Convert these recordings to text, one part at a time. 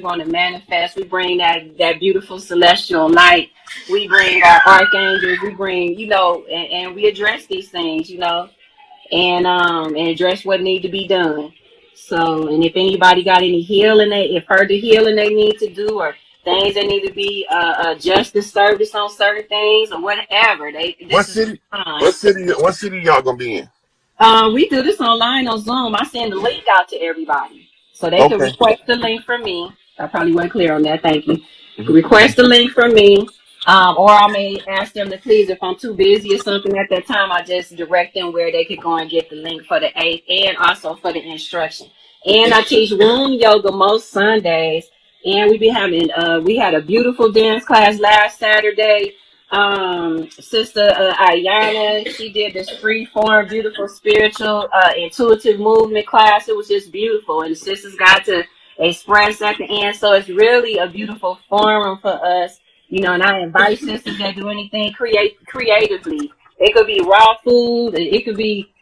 want to manifest. We bring that beautiful celestial light. We bring our archangels. We bring, and we address these things, and address what need to be done. So, and if anybody got any healing, if heard the healing they need to do, or things that need to be justice service on certain things, or whatever, What this is city? fine. What city y'all gonna be in? We do this online on Zoom. I send the link out to everybody so they can Okay. request the link from me. I probably wasn't clear on that. Thank you. Mhm. Request the link from me. Or I may ask them to please, if I'm too busy or something at that time, I just direct them where they could go and get the link for the 8th and also for the instruction. And I teach womb yoga most Sundays. And we had a beautiful dance class last Saturday. Sister Ayana, she did this free form, beautiful spiritual, intuitive movement class. It was just beautiful. And the sisters got to express at the end. So it's really a beautiful forum for us, and I invite sisters that do anything creatively. It could be raw food, it could be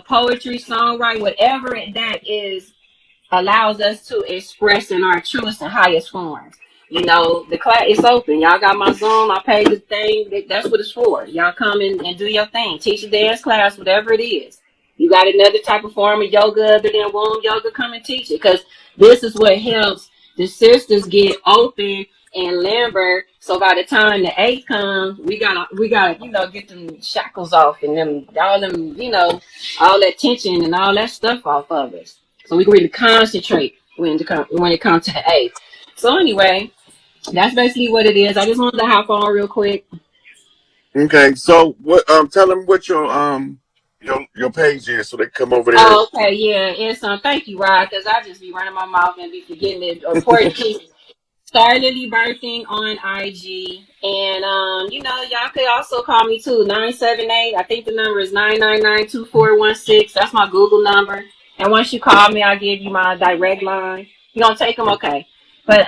poetry, songwriting, whatever that is allows us to express in our truest and highest forms. The class is open. Y'all got my Zoom. I paid the thing. That's what it's for. Y'all come in and do your thing. Teach a dance class, whatever it is. You got another type of form of yoga other than womb yoga, come and teach it. Because this is what helps the sisters get open and limber. So by the time the 8th comes, we gotta, get them shackles off and all that tension and all that stuff off of us. So we can really concentrate when it comes to the 8th. So anyway, that's basically what it is. I just wanted to hop on real quick. Okay. So what? Tell them what your page is so they come over there. Oh, okay, yeah. It's thank you, Rod, because I just be running my mouth and be forgetting it. Important piece. Star Lily Birthing on IG. And y'all could also call me too. 978. I think the number is 999-2416. That's my Google number. And once you call me, I'll give you my direct line. You gonna take them? Okay. But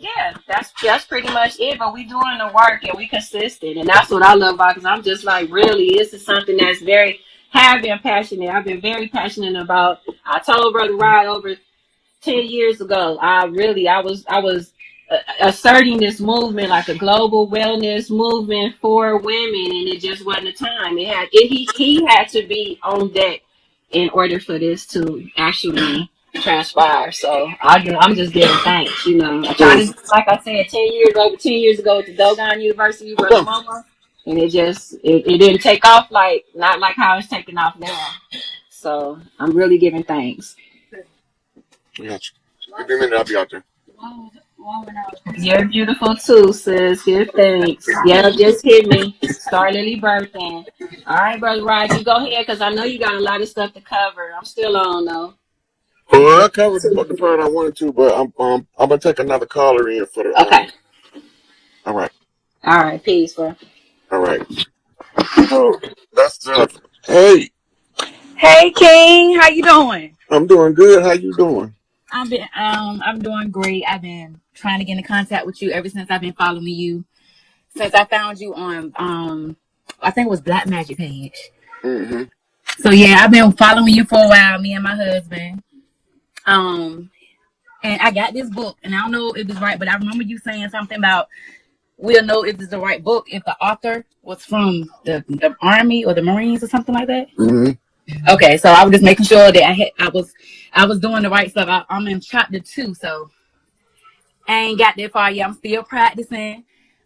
yeah, that's pretty much it. But we doing the work and we consistent, and that's what I love about. Because I'm just like, really, this is something that's have been passionate. I've been very passionate about. I told Brother Rod over 10 years ago, I was asserting this movement, like a global wellness movement for women, and it just wasn't the time. He had to be on deck in order for this to actually transpire. So I'm just giving thanks. I tried to, like I said, 10 years ago at the Dogon University with Mama, and it didn't take off, not like how it's taking off now. So I'm really giving thanks. Gotcha. Give me a minute, I'll be out there. You're beautiful too, sis. Give thanks. Yeah, just hit me. Star Lily Birthing. All right, Brother Rod, you go ahead because I know you got a lot of stuff to cover. I'm still on though. Well, I covered the part I wanted to, but I'm gonna take another caller in for the. Okay. All right. All right. Peace, bro. All right. Oh, that's hey. Hey King, how you doing? I'm doing good. How you doing? I'm doing great. I've been trying to get in contact with you ever since I've been following you. Since I found you on I think it was Black Magic page. Mm-hmm. So yeah, I've been following you for a while, me and my husband. And I got this book, and I don't know if it's right, but I remember you saying something about we'll know if it's the right book if the author was from the Army or the Marines or something like that. Mm-hmm. Okay, so I was just making sure that I was doing the right stuff. I'm in chapter 2, so I ain't got that far yet. I'm still practicing.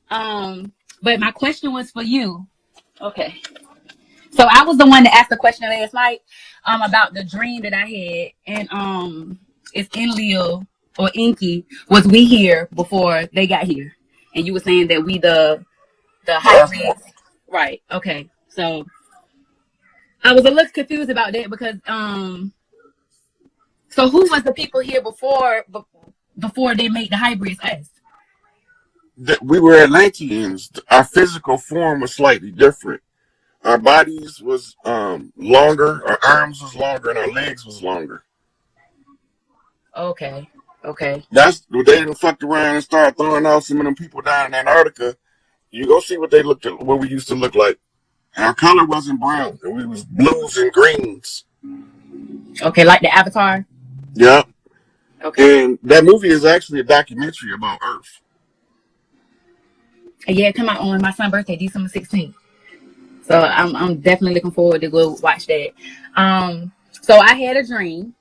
But my question was for you. Okay. So I was the one that asked the question last night about the dream that I had, and it's Enlil or Inky. Was we here before they got here? And you were saying that we the hybrids, right? Okay, so I was a little confused about that because so who was the people here before they made the hybrids us? We were Atlanteans. Our physical form was slightly different. Our bodies was longer, our arms was longer, and our legs was longer. Okay. That's they didn't fucked around and start throwing out some of them people down in Antarctica. You go see what we used to look like. Our color wasn't brown, and we was blues and greens. Okay, like the Avatar. Yeah. Okay. And that movie is actually a documentary about Earth. Yeah, it come out on my son's birthday, December 16th. So I'm definitely looking forward to go watch that. So I had a dream.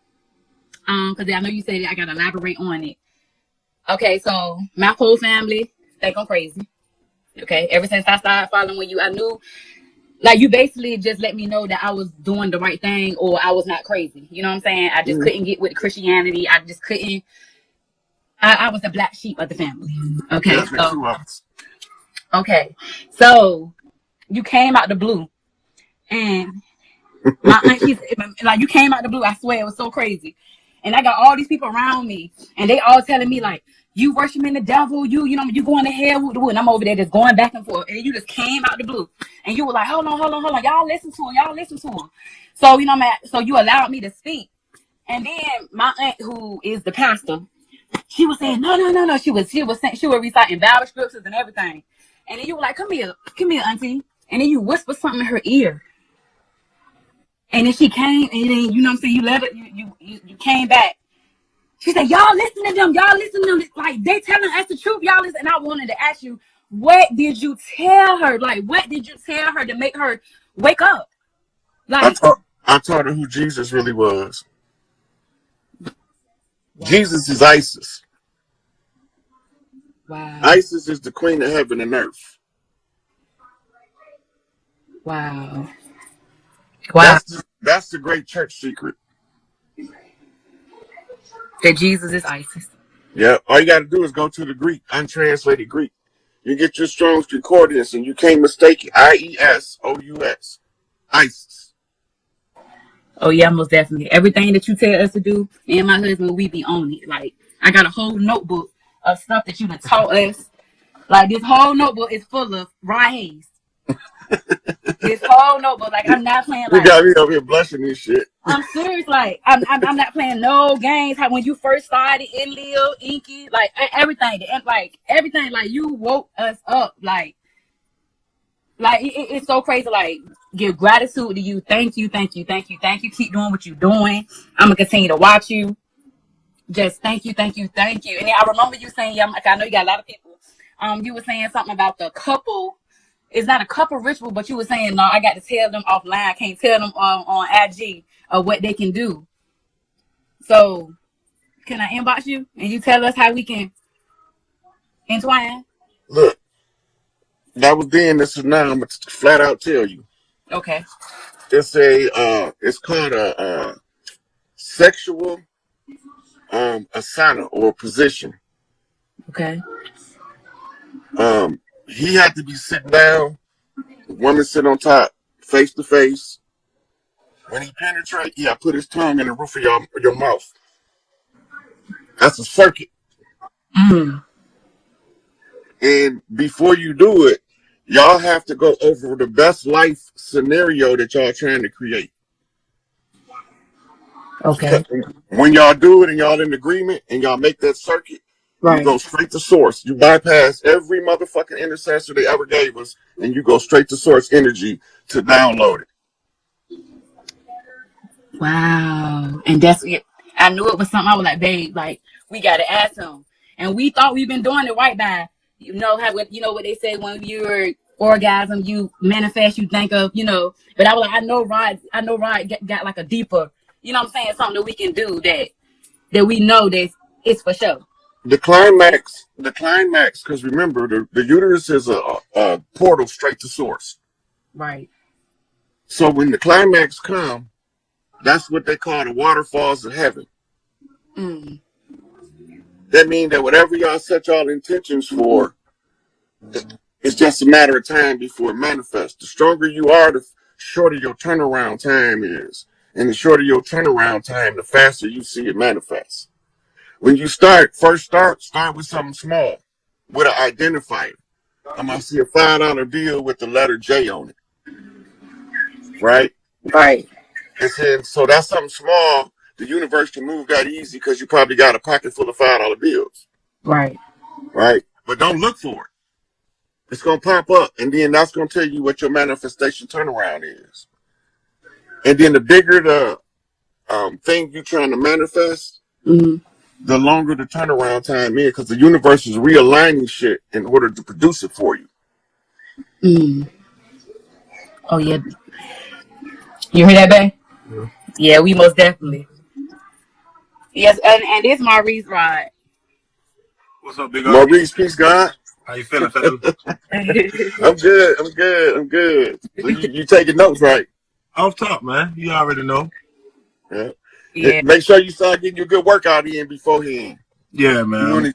Because I know you said I gotta elaborate on it. Okay, so my whole family think I'm crazy. Okay, ever since I started following you, I knew, like, you basically just let me know that I was doing the right thing or I was not crazy. You know what I'm saying? I just couldn't get with Christianity. I just couldn't. I was the black sheep of the family. Okay, Definitely so two of us. okay, so you came out the blue, and my aunties, like, you came out the blue. I swear it was so crazy. And I got all these people around me, and they all telling me like, "You worshiping the devil? You know, you going to hell with the wood." And I'm over there just going back and forth. And you just came out the blue, and you were like, "Hold on, hold on, hold on. Y'all listen to him. Y'all listen to him." So you know, man. So you allowed me to speak. And then my aunt, who is the pastor, she was saying, "No, no, no, no." She was reciting Bible scriptures and everything. And then you were like, come here, auntie." And then you whispered something in her ear. And then she came, and then, you know what I'm saying, you let it, you came back. She said, "Y'all listen to them. Y'all listen to them. Like, they telling us the truth. Y'all listen." And I wanted to ask you, what did you tell her? Like, what did you tell her to make her wake up? I Like, taught I taught her who Jesus really was. wow, Jesus is Isis. wow, Isis is the queen of heaven and earth. wow, wow. That's the great church secret. That Jesus is ISIS. Yeah, all you got to do is go to the Greek, untranslated Greek. You get your Strong's Concordance, and you can't mistake it. IESOUS, ISIS. Oh yeah, most definitely. Everything that you tell us to do, me and my husband, we be on it. Like, I got a whole notebook of stuff that you done taught us. Like, this whole notebook is full of Rye Hayes. This whole notebook, like, I'm not playing. You Like, got me over here blushing this shit. I'm serious. Like, I'm not playing no games. How when you first started in Lil Inky, like, everything, and like everything, like, you woke us up. Like it's so crazy. Like, give gratitude to you. Thank you, thank you, thank you, thank you. Keep doing what you're doing. I'm gonna continue to watch you. Just thank you, thank you, thank you. And then I remember you saying, yeah, like, I know you got a lot of people. You were saying something about the couple. It's not a couple ritual, but you were saying, no, I got to tell them offline. I can't tell them on IG of what they can do. So can I inbox you and you tell us how we can entwine? Look, that was then. This is now. I'm gonna flat out tell you. Okay. It's called a sexual asana or position. Okay. He had to be sitting down. The woman sit on top, face to face. When he penetrate, yeah, put his tongue in the roof of your mouth. That's a circuit. Mm. And before you do it, y'all have to go over the best life scenario that y'all trying to create. Okay. When y'all do it and y'all in agreement and y'all make that circuit, you Right. go straight to source. You bypass every motherfucking intercessor they ever gave us, and you go straight to source energy to download it. Wow. And that's it. I knew it was something. I was like, babe, like, we gotta ask him. And we thought we've been doing it right by, you know how, you know what they say, when you're orgasm, you manifest, you think of, you know. But I was like, I know Rod got like a deeper, you know what I'm saying, something that we can do that we know that it's for sure. The climax, because remember, the uterus is a portal straight to source. Right. So when the climax come, that's what they call the waterfalls of heaven. Mm. That means that whatever y'all set y'all intentions for, it's just a matter of time before it manifests. The stronger you are, the shorter your turnaround time is. And the shorter your turnaround time, the faster you see it manifest. When you start with something small, with an identifier. I'm gonna see a $5 bill with the letter J on it, right? Right. And then, so that's something small. The universe can move that easy because you probably got a pocket full of $5 bills, Right. right? But don't look for it. It's gonna pop up, and then that's gonna tell you what your manifestation turnaround is. And then the bigger the thing you're trying to manifest, Mm-hmm. the longer the turnaround time is, because the universe is realigning shit in order to produce it for you. Oh yeah, you hear that, babe? Yeah. Yeah, we most definitely. Yes, and this Maurice ride. What's up, big O? Maurice, peace, God. How you feeling, family? I'm good. I'm good. I'm good. So you taking notes, right? Off top, man. You already know. Yeah. Yeah, Make sure you start getting your good workout in beforehand. Yeah, You man.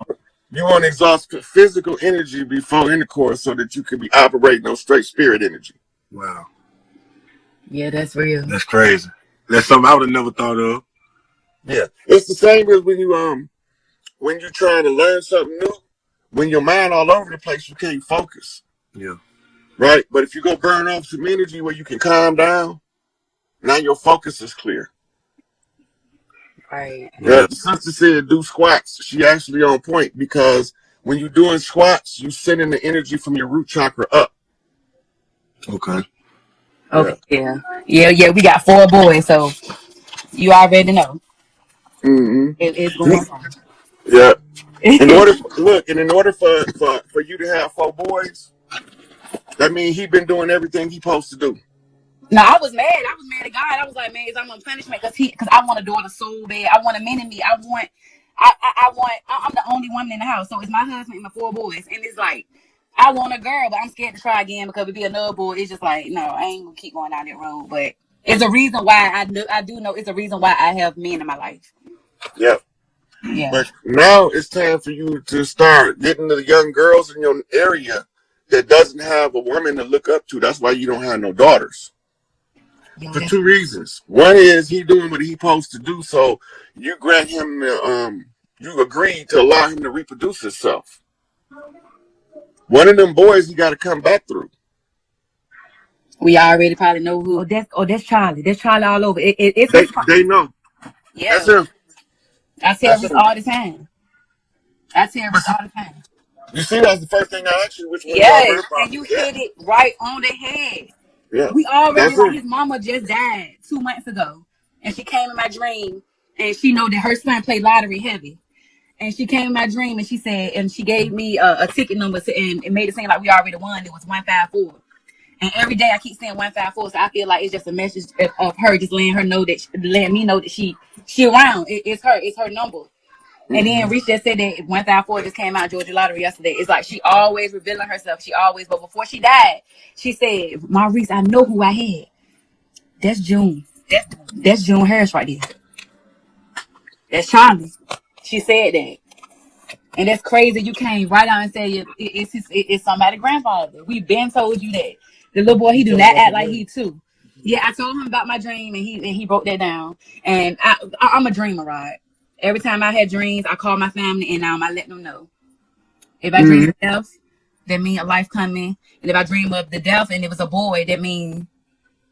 want to exhaust physical energy before intercourse so that you can be operating on straight spirit energy. Wow. yeah, that's real. That's crazy. That's something I would have never thought of. Yeah, it's the same as when you're trying to learn something new. When your mind all over the place, you can't focus, Yeah. right? But if you go burn off some energy where you can calm down, now your focus is clear. Right. Yeah, Yeah. the sister said do squats. She actually on point because when you're doing squats, you sending the energy from your root chakra up. Okay. Yeah. Okay. Yeah. Yeah. Yeah. We got 4 boys, so you already know Mm-hmm. it's going on. Yeah. In order for you to have 4 boys, that means he been doing everything he supposed to do. No, I was mad. I was mad at God. I was like, man, I'm on punishment because I want a daughter so bad. I want a man in me. I'm the only woman in the house, so it's my husband and my 4 boys, and it's like I want a girl, but I'm scared to try again because if it be another boy, it's just like no, I ain't gonna keep going down that road. But it's a reason why I do know it's a reason why I have men in my life. Yeah. Yeah. But now it's time for you to start getting the young girls in your area that doesn't have a woman to look up to. That's why you don't have no daughters. Yeah, For 2 reasons. One is he doing what he supposed to do, so you grant him you agree to allow him to reproduce himself. One of them boys he got to come back through. we already probably know who. That's Charlie. That's Charlie all over. It's his. They know. Yeah, That's him. I tell That's Rick him. all the time. I tell Rick all the time. You see, that's the first thing I asked you. Which one y'all Yes, birth and father? you Yeah, hit it right on the head. yeah. We already That's like him. his mama just died 2 months ago, and she came in my dream, and she know that her son played lottery heavy, and she came in my dream, and she said, and she gave me a ticket number, and it made it seem like we already won. It was 154, and every day I keep saying 154, so I feel like it's just a message of her just letting her know that, letting me know that she around. It's her number. And then Reese just said that 154 just came out Georgia Lottery yesterday. It's like she always revealing herself. She always, but before she died, she said, Maurice, I know who I had. That's June. That's June Harris right there. That's Charlie. She said that. And that's crazy. You came right out and said it's somebody's grandfather. We been told you that. The little boy, he do not act like he too. Yeah, I told him about my dream and he broke that down. And I'm a dreamer, right? Every time I had dreams, I call my family and I let them know. If I dream of death, that mean a life coming. And if I dream of the death and it was a boy, that mean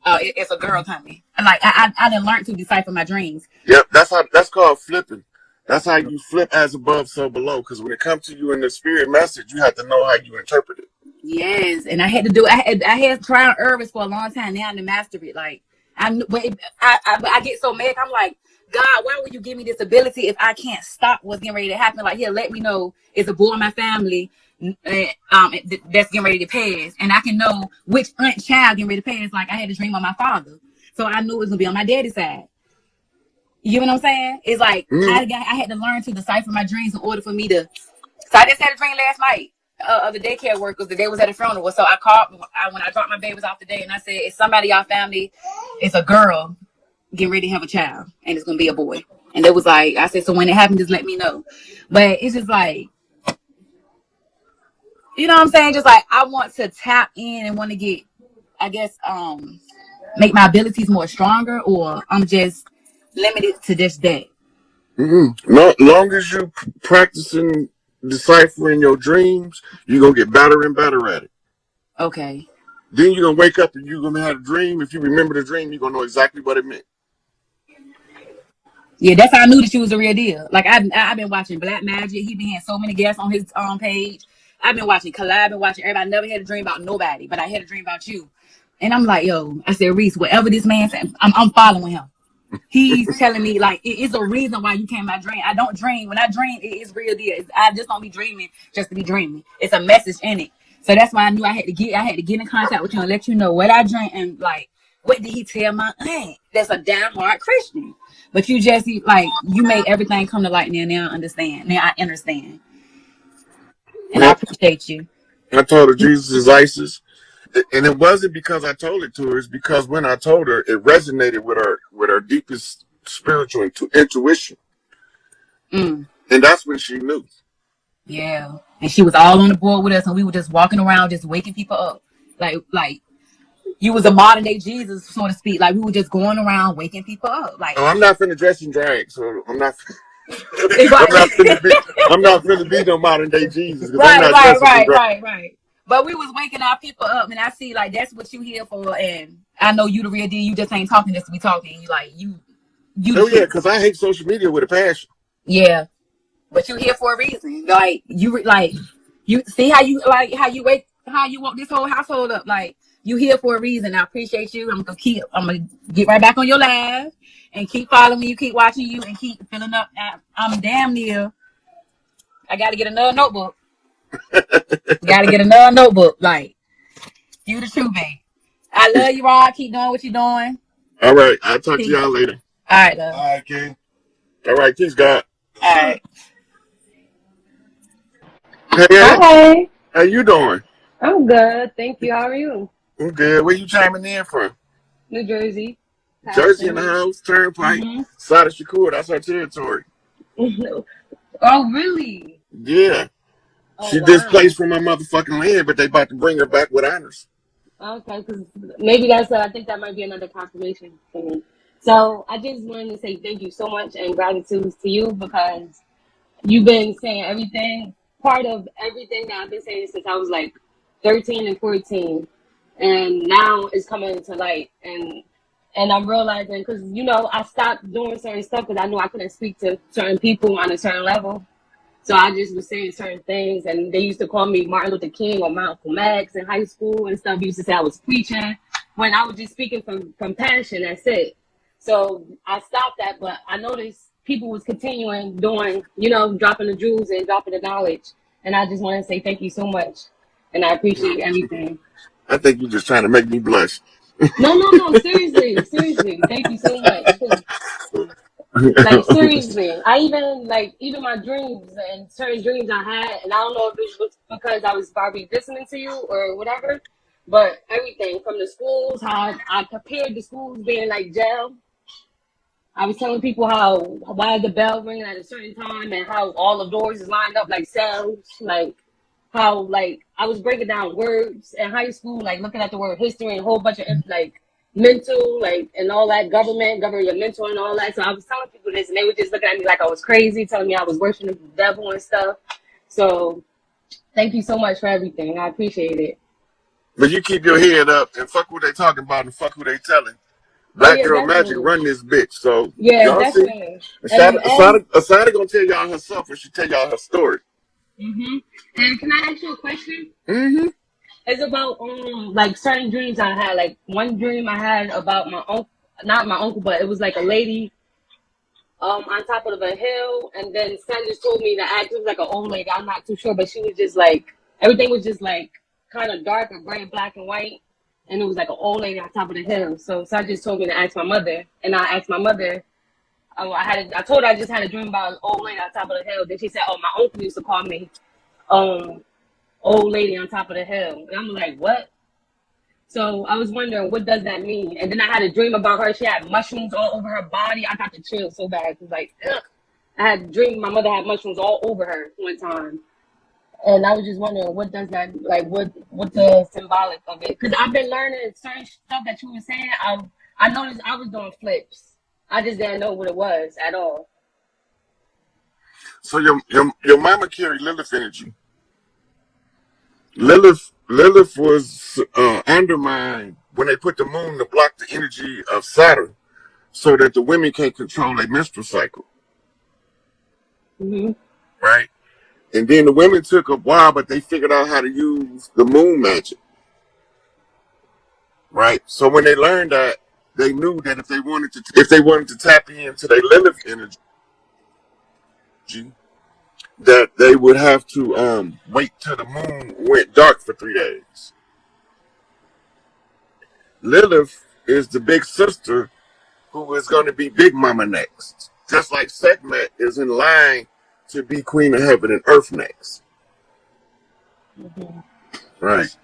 it's a girl coming. Like I didn't learn to decipher my dreams. Yep, that's called flipping. That's how you flip as above, so below. Because when it comes to you in the spirit message, you have to know how you interpret it. Yes, and I had to do. I had trial errors for a long time. Now I master it. Like I get so mad. I'm like, God, why would you give me this ability if I can't stop what's getting ready to happen? Like, here, let me know it's a boy in my family that's getting ready to pass, and I can know which aunt child getting ready to pass. Like I had a dream of my father, so I knew it was gonna be on my daddy's side. You know what I'm saying? It's like I had to learn to decipher my dreams in order for me to. So I just had a dream last night of the daycare workers. The day was at a funeral. So I called when I dropped my babies off today, and I said, "It's somebody in y'all family. It's a girl getting ready to have a child, and it's gonna be a boy." And it was like I said, "So when it happens, just let me know." But it's just like you know what I'm saying? Just like I want to tap in and want to get, I guess, make my abilities more stronger, or I'm just limited to just that. No, long as you practicing deciphering your dreams, you're gonna get better and better at it. Okay. Then you're gonna wake up and you're gonna have a dream. If you remember the dream, you're gonna know exactly what it meant. Yeah, that's how I knew that she was a real deal. Like I've been watching Black Magic. He been having so many guests on his page. I've been watching Collab, been watching everybody. I never had a dream about nobody, but I had a dream about you. And I'm like, yo, I said, Reese, whatever this man said, I'm following him. He's telling me like it's a reason why you came. I dream. I don't dream. When I dream, it is real deal. I just don't be dreaming just to be dreaming. It's a message in it. So that's why I knew I had to get in contact with you and let you know what I dream and like what did he tell my aunt? That's a damn hard Christian. But you just like you made everything come to light now. Now I understand. Now I understand. And I Well, appreciate you. I told her Jesus is ISIS. And it wasn't because I told it to her. It's because when I told her, it resonated with her deepest spiritual intuition. Mm. And that's when she knew. Yeah. And she was all on the board with us and we were just walking around just waking people up. Like you was a modern day Jesus, so to speak. Like we were just going around waking people up. Like Oh, I'm not finna dress in drag, so I'm not. right. I'm not finna be no modern day Jesus because I'm right, not right, dressing in right, drag. right, right. But we was waking our people up, and I see like that's what you here for. And I know you the real deal. You just ain't talking just to be talking. You like you the Oh yeah, truth. because I hate social media with a passion. Yeah, but you here for a reason. Like you see how you how you woke this whole household up. Like you here for a reason. I appreciate you. I'm gonna get right back on your live and keep following you, keep watching you, and keep filling up. I'm damn near. I got to get another notebook. Got to get another notebook. Like you the truth, babe. I love you, Rod. Keep doing what you're doing. All right, I'll talk to Peace. y'all later. All right, love. All right, King. All right, peace, God. All right. Hey, Hi, how you doing? I'm good. Thank you. How are you? I'm good. Where you chiming in from? New Jersey. Jersey in the Passing. house, Turnpike, Mm-hmm. Sada Shakur. That's her territory. Oh, really? Yeah, Oh, she wow. displaced from my motherfucking land, but they about to bring her back with honors. Okay, because maybe I think that might be another confirmation for me. So I just wanted to say thank you so much and gratitude to you because you've been saying everything, part of everything that I've been saying since I was like 13 and 14. And now it's coming to light. And I'm realizing, because, I stopped doing certain stuff because I knew I couldn't speak to certain people on a certain level. So I just was saying certain things. And they used to call me Martin Luther King or Malcolm X in high school and stuff. They used to say I was preaching when I was just speaking from passion. That's it. So I stopped that, but I noticed people was continuing doing, dropping the jewels and dropping the knowledge. And I just want to say thank you so much. And I appreciate everything. I think you're just trying to make me blush. No, no, no. Seriously, seriously. Thank you so much. 'Cause, like, seriously, I even even my dreams and certain dreams I had, and I don't know if it was because I was probably listening to you or whatever, but everything from the schools, how I compared the schools being like jail. I was telling people how why the bell ringing at a certain time and how all the doors is lined up like cells, like how I was breaking down words in high school, like looking at the word history and a whole bunch of mental, and all that governmental and all that. So I was telling people this and they were just looking at me like I was crazy, telling me I was worshiping the devil and stuff. So thank you so much for everything. I appreciate it. But you keep your head up and fuck what they talking about and fuck who they telling. Oh Black yeah, Girl Magic definitely. run this bitch. So Yeah, y'all see, definitely. And Asada gonna tell y'all herself when she tell y'all her story. and can I ask you a question? Mm-hmm. It's about certain dreams I had. Like one dream I had about my uncle, not my uncle, but it was like a lady on top of a hill, and then Sam just told me to act. It was like an old lady. I'm not too sure, but she was just like everything was just like kind of dark or gray, black and white, and it was like an old lady on top of the hill. So Sam just told me to ask my mother, and I asked my mother. I told her I just had a dream about an old lady on top of the hill. Then she said, "Oh, my uncle used to call me um old lady on top of the hill," and I'm like, "What?" So I was wondering, what does that mean? And then I had a dream about her. She had mushrooms all over her body. I got the chills so bad. It was like, ugh. I had a dream my mother had mushrooms all over her one time. And I was just wondering, what does that, what the symbolic of it? Because I've been learning certain stuff that you were saying. I noticed I was doing flips. I just didn't know what it was at all. So your mama carried Lilith energy. Lilith was undermined when they put the moon to block the energy of Saturn, so that the women can't control their menstrual cycle, Hmm. right? And then the women took a while, but they figured out how to use the moon magic, right? So when they learned that, they knew that if they wanted to tap into their Lilith energy, that they would have to wait till the moon went dark for 3 days. Lilith is the big sister who is going to be Big Mama next. Just like Sekhmet is in line to be Queen of Heaven and Earth next. Right.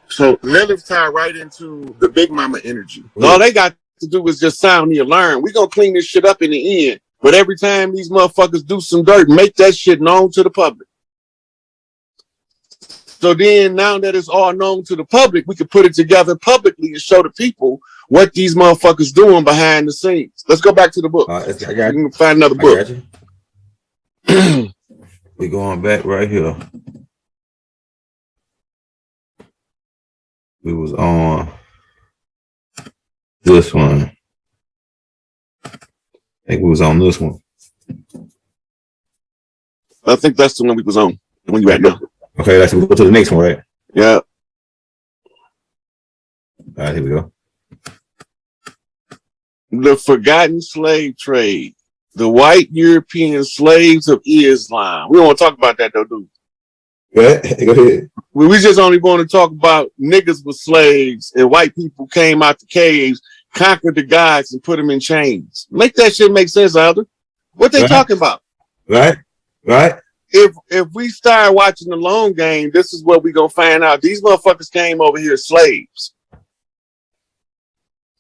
So Lilith tied right into the Big Mama energy. All they got to do is just sound the alarm. We're going to clean this shit up in the end. But every time these motherfuckers do some dirt, make that shit known to the public. So then now that it's all known to the public, we can put it together publicly and show the people what these motherfuckers doing behind the scenes. Let's go back to the book. I got you. Can find another book. We're going back right here. We was on this one. I think we was on this one. I think that's the one we was on. The one you at now. Okay, let's go to the next one, right? Yeah. All right, here we go. The forgotten slave trade. The white European slaves of Islam. We don't want to talk about that though, do we? Go ahead. We just only want to talk about niggas with slaves and white people came out the caves, conquered the gods, and put them in chains. Make that shit make sense, Elder. What they talking about? Right. If we start watching the long game, this is what we gonna find out. These motherfuckers came over here slaves.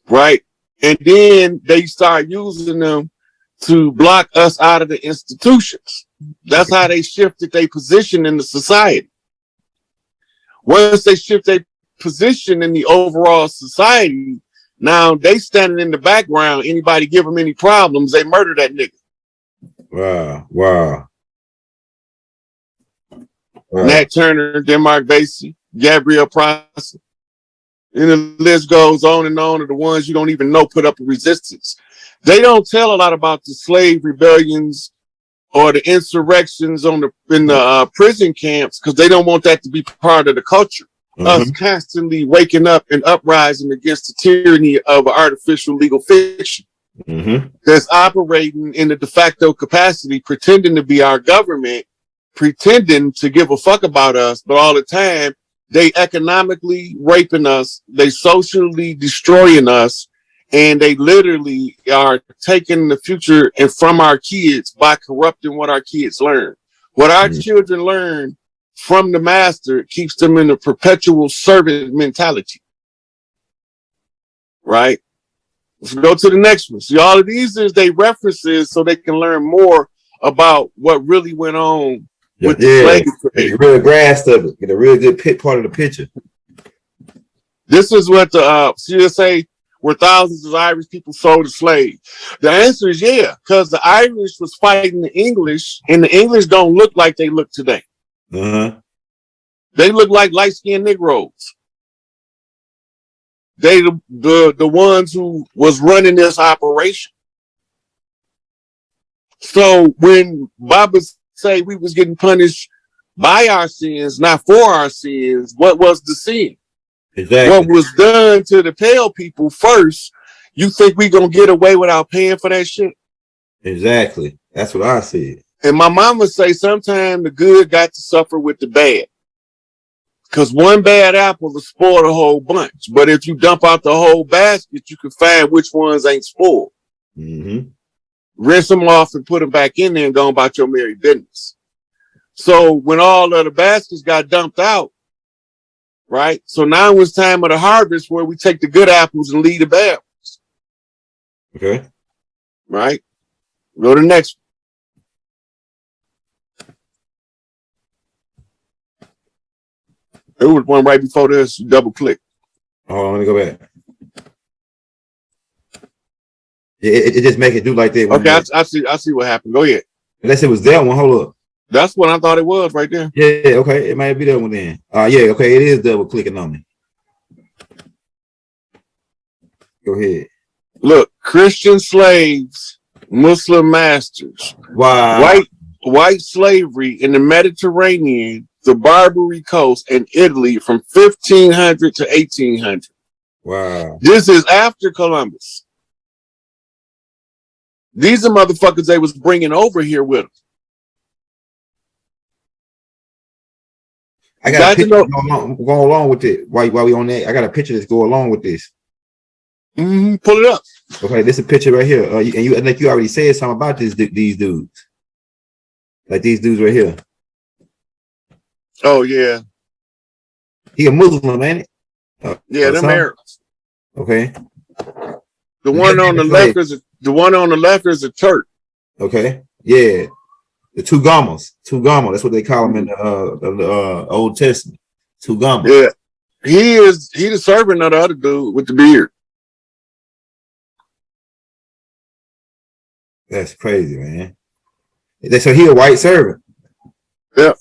Right? And then they start using them to block us out of the institutions. That's how they shifted their position in the society. Once they shift their position in the overall society, now they standing in the background. Anybody give them any problems, they murder that nigga. Wow. Nat Turner, Denmark Basie, Gabriel Prosser. And the list goes on and on of the ones you don't even know put up a resistance. They don't tell a lot about the slave rebellions or the insurrections in the prison camps because they don't want that to be part of the culture. Us constantly waking up and uprising against the tyranny of artificial legal fiction that's operating in the de facto capacity, pretending to be our government, pretending to give a fuck about us, but all the time they economically raping us, they socially destroying us, and they literally are taking the future and from our kids by corrupting what our kids learn. What our children learn from the master keeps them in a perpetual servant mentality. Right? Let's go to the next one. See, all of these is they references so they can learn more about what really went on with the slave trade. Get a real grasp of it. Get a real good part of the picture. This is what the CSA where thousands of Irish people sold as slaves. The answer is yeah, because the Irish was fighting the English, and the English don't look like they look today. They look like light-skinned Negroes. They the ones who was running this operation. So when Baba say we was getting punished by our sins, not for our sins, what was the sin? Exactly. What was done to the pale people first, you think we gonna get away without paying for that shit? Exactly. That's what I said. And my mama say sometimes the good got to suffer with the bad. Because one bad apple will spoil the whole bunch. But if you dump out the whole basket, you can find which ones ain't spoiled. Rinse them off and put them back in there and go about your merry business. So when all of the baskets got dumped out, right? So now it's time of the harvest where we take the good apples and leave the bad ones. Okay. Right? Go to the next one. There was one right before this. You double click. Hold on, let me go back. It just make it do like that. Okay, I see what happened. Go ahead. Unless it was that one. Hold up. That's what I thought it was right there. Yeah, okay. It might be that one then. Yeah, okay. It is double clicking on me. Go ahead. Look, Christian slaves, Muslim masters. Wow. White slavery in the Mediterranean, the Barbary Coast, and Italy from 1500 to 1800. Wow. This is after Columbus. These are motherfuckers they was bringing over here with them. I got a picture go along with it. While we on that, I got a picture that's go along with this. Pull it up. Okay, this is a picture right here. And you like you already said something about these dudes. Like these dudes right here. Oh yeah. He a Muslim, ain't it? Yeah, them Arabs. Okay. The one on the left is a Turk. Okay. Yeah. The two Gammas. That's what they call them in the Old Testament. Two Gammas. Yeah. He the servant of the other dude with the beard. That's crazy, man. So he a white servant. Yeah.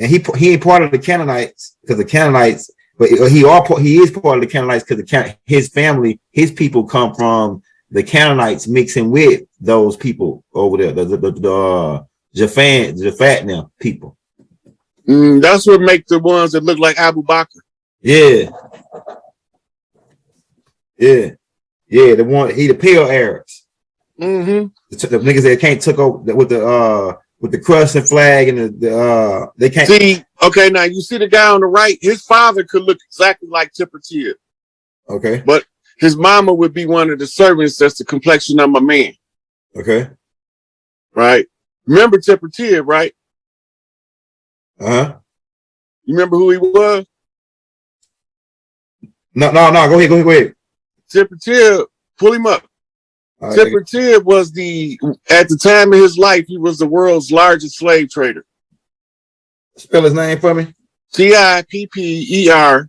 And he ain't part of the Canaanites because the Canaanites, but he is part of the Canaanites because his family, his people come from the Canaanites mixing with those people over there, the Japhat now people. That's what makes the ones that look like Abu Bakr. Yeah. The one he the pale Arabs. The niggas that can't took over with the crescent flag and they can't see. Okay, now you see the guy on the right. His father could look exactly like Tipper Tier. Okay, but his mama would be one of the servants that's the complexion of my man. Okay, right. Remember Tipper Tier, right? You remember who he was? No. Go ahead. Tipper Tier, pull him up. Tipper Tier was at the time of his life, he was the world's largest slave trader. Spell his name for me. TIPPER,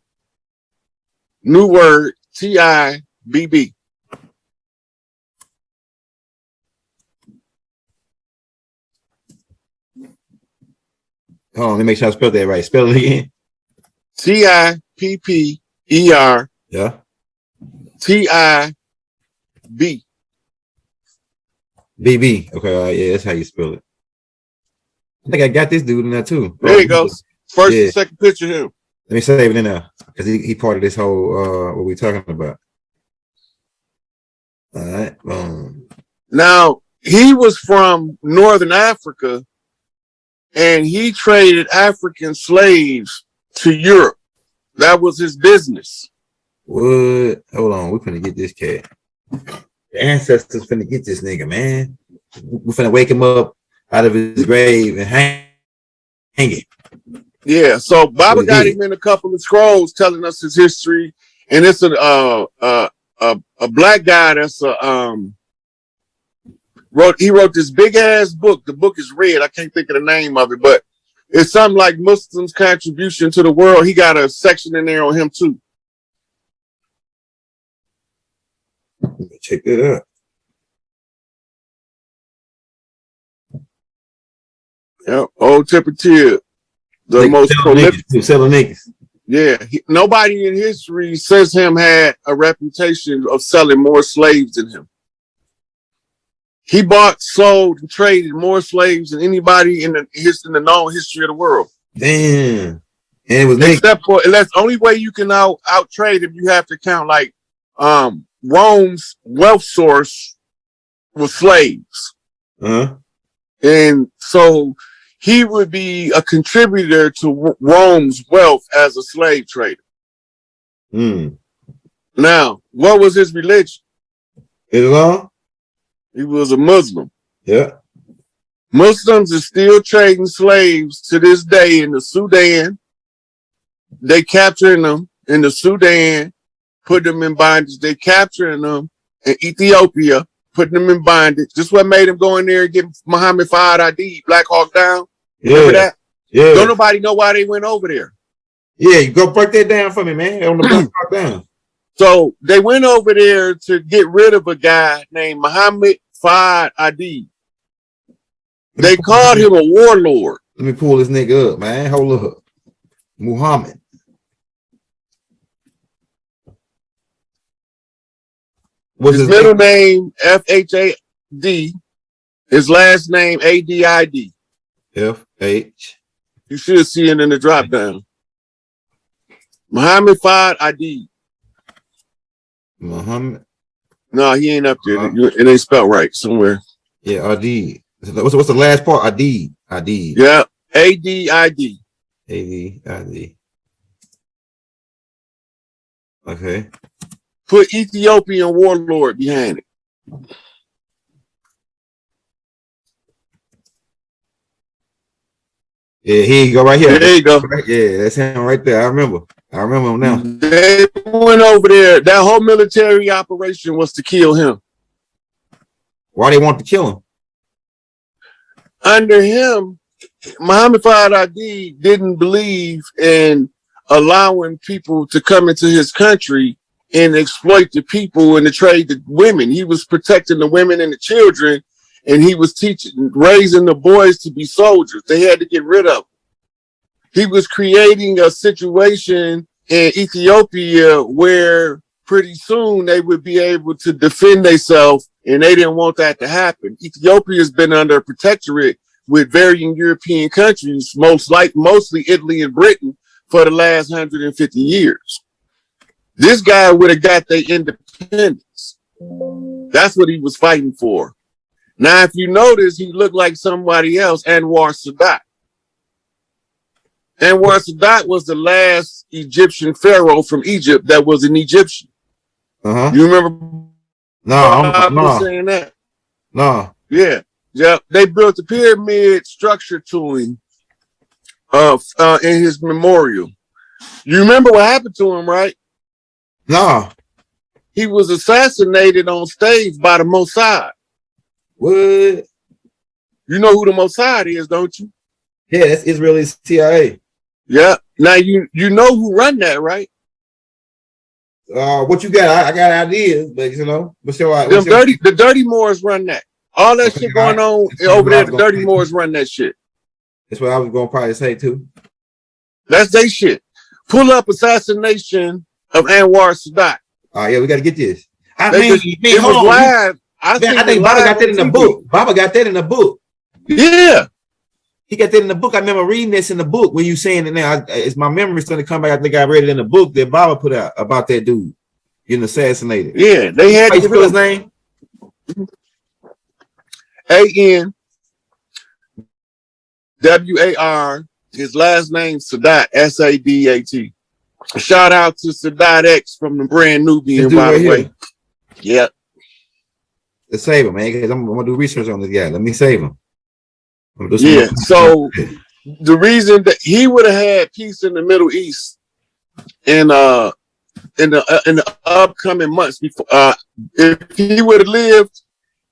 new word, TIBB. Hold on, let me make sure I spelled that right. Spell it again. TIPPER. Yeah. TIB. BB. Okay, all right, yeah, that's how you spell it. I think I got this dude in there too. There you go. First and second picture of him. Let me save it in there because he part of this whole what we talking about. All right. Now he was from Northern Africa, and he traded African slaves to Europe. That was his business. What? Hold on, we're finna get this cat. The ancestors finna get this nigga, man. We're finna wake him up out of his grave and hang it. Yeah, so Baba got him in a couple of scrolls telling us his history, and it's a black guy that's wrote this big ass book. The book is red. I can't think of the name of it, but it's something like Muslims' contribution to the world. He got a section in there on him too. Check that out. Yeah, old Tipper Tier, the most prolific. Selling niggas. Yeah, nobody in history since him had a reputation of selling more slaves than him. He bought, sold, and traded more slaves than anybody in the known history of the world. Damn. And it was except for that's the only way you can out trade him. You have to count like Rome's wealth source was slaves. And so he would be a contributor to Rome's wealth as a slave trader. Now, what was his religion? Islam? He was a Muslim. Yeah. Muslims are still trading slaves to this day in the Sudan. They capturing them in the Sudan, put them in bondage. They capturing them in Ethiopia, putting them in bondage. This is what made them go in there and get Muhammad Fahd ID, Black Hawk Down. Remember that? Yeah. Don't nobody know why they went over there. Yeah, you go break that down for me, man. On the Black Hawk Down. So they went over there to get rid of a guy named Muhammad Fahd ID. They called him a warlord. Let me pull this nigga up, man. Hold up. Muhammad. What's his middle name? FHAD. His last name ADID. FH. You should see it in the drop down. Muhammad Fad Adib. Muhammad. No, he ain't up there. It ain't spelled right somewhere. Yeah, Adib. What's the last part? Adib. Adib. Yeah, ADID. ADID. Okay. Put Ethiopian warlord behind it. Yeah, here you go right here. There you go. Yeah, that's him right there. I remember him now. They went over there. That whole military operation was to kill him. Why they want to kill him? Under him, Muhammad Fad Adib didn't believe in allowing people to come into his country and exploit the people and to trade the women. He was protecting the women and the children, and he was raising the boys to be soldiers. They had to get rid of them. He was creating a situation in Ethiopia where pretty soon they would be able to defend themselves, and they didn't want that to happen. Ethiopia has been under a protectorate with varying European countries, mostly Italy and Britain, for the last 150 years. This guy would have got their independence. That's what he was fighting for. Now, if you notice, he looked like somebody else, Anwar Sadat. Anwar Sadat was the last Egyptian pharaoh from Egypt that was an Egyptian. You remember? No. Saying that? No. Yeah. They built the pyramid structure to him in his memorial. You remember what happened to him, right? No. He was assassinated on stage by the Mossad. What? You know who the Mossad is, don't you? Yeah, that's Israeli CIA. Yeah. Now you know who run that, right? What you got? I got ideas, but you know, the Dirty Moors run that. All that shit going on over there, the Dirty Moors run that shit. That's what I was gonna probably say too. That's their shit. Pull up assassination of Anwar Sadat. Oh yeah, we gotta get this. It was live. I think Baba got that in the book. Baba got that in the book. Yeah. He got that in the book. I remember reading this in the book when you saying it now. It's my memory starting to come back. I think I read it in the book that Baba put out about that dude getting assassinated. Yeah, they had to spell his name. ANWAR. His last name Sadat. SADAT. Shout out to Sadat X from the Brand Nubian, by the way. Yeah. Let's save him, man, because I'm gonna do research on this guy. Let me save him. Yeah. So the reason that he would have had peace in the Middle East in the upcoming months before, if he would have lived,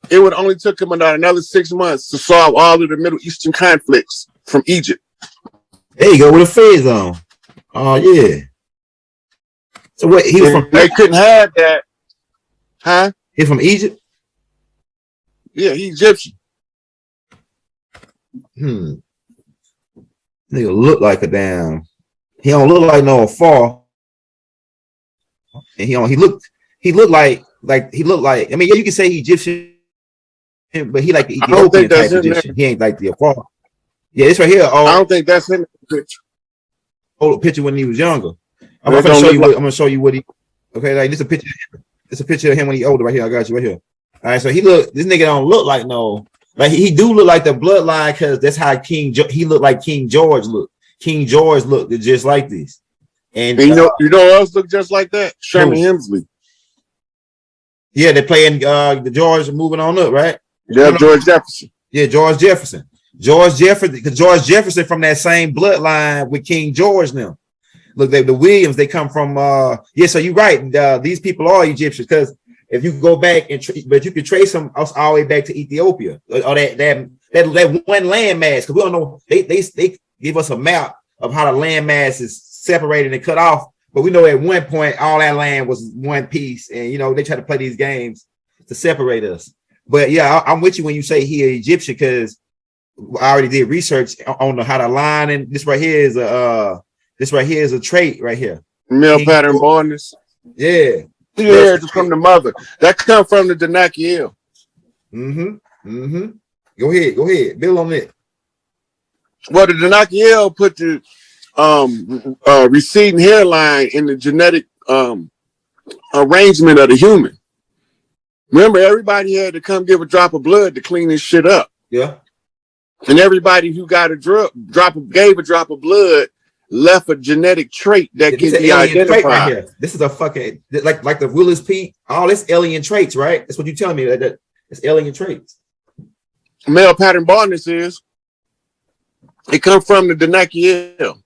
it would only took him about another 6 months to solve all of the Middle Eastern conflicts from Egypt. There you go with a phase on. Oh yeah. So what? He was from? They couldn't have that, huh? He's from Egypt. Yeah, he's Egyptian. Nigga look like a damn. He don't look like no Afar. And he looked like. I mean, yeah, you can say he's Egyptian, but he like the Ethiopian type Egyptian. He ain't like the Afar. Yeah, this right here. Oh, I don't think that's him in the picture. Old picture when he was younger. I'm gonna show you what he. Okay, like this a picture. It's a picture of him when he older right here. I got you right here. All right, so this nigga don't look like no. Like he do look like the bloodline because that's how he looked like King George looked. King George looked just like this. And you know who else looked just like that? Sherman Hemsley. Yeah, they're playing the George moving on up, right? Yeah, George Jefferson. Yeah, George Jefferson. Because George Jefferson from that same bloodline with King George now. Look, the Williams, they come from so you're right. These people are Egyptians because if you go back but you can trace them all the way back to Ethiopia or that one landmass, because we don't know they give us a map of how the landmass is separated and cut off, but we know at one point all that land was one piece, and you know they try to play these games to separate us. But yeah, I'm with you when you say he an Egyptian because I already did research on how the line, and this right here is a trait right here. Male pattern baldness. Yeah. Yeah, it's from the mother. That come from the Danakiel. Go ahead. Build on it. Well, the Danakiel put the receding hairline in the genetic arrangement of the human. Remember, everybody had to come give a drop of blood to clean this shit up. Yeah. And everybody who got gave a drop of blood left a genetic trait that can be identified. Right here. This is a fucking like the Willis Peak. All this alien traits, right? That's what you're telling me. That it's alien traits. Male pattern baldness is. It comes from the Danakiel.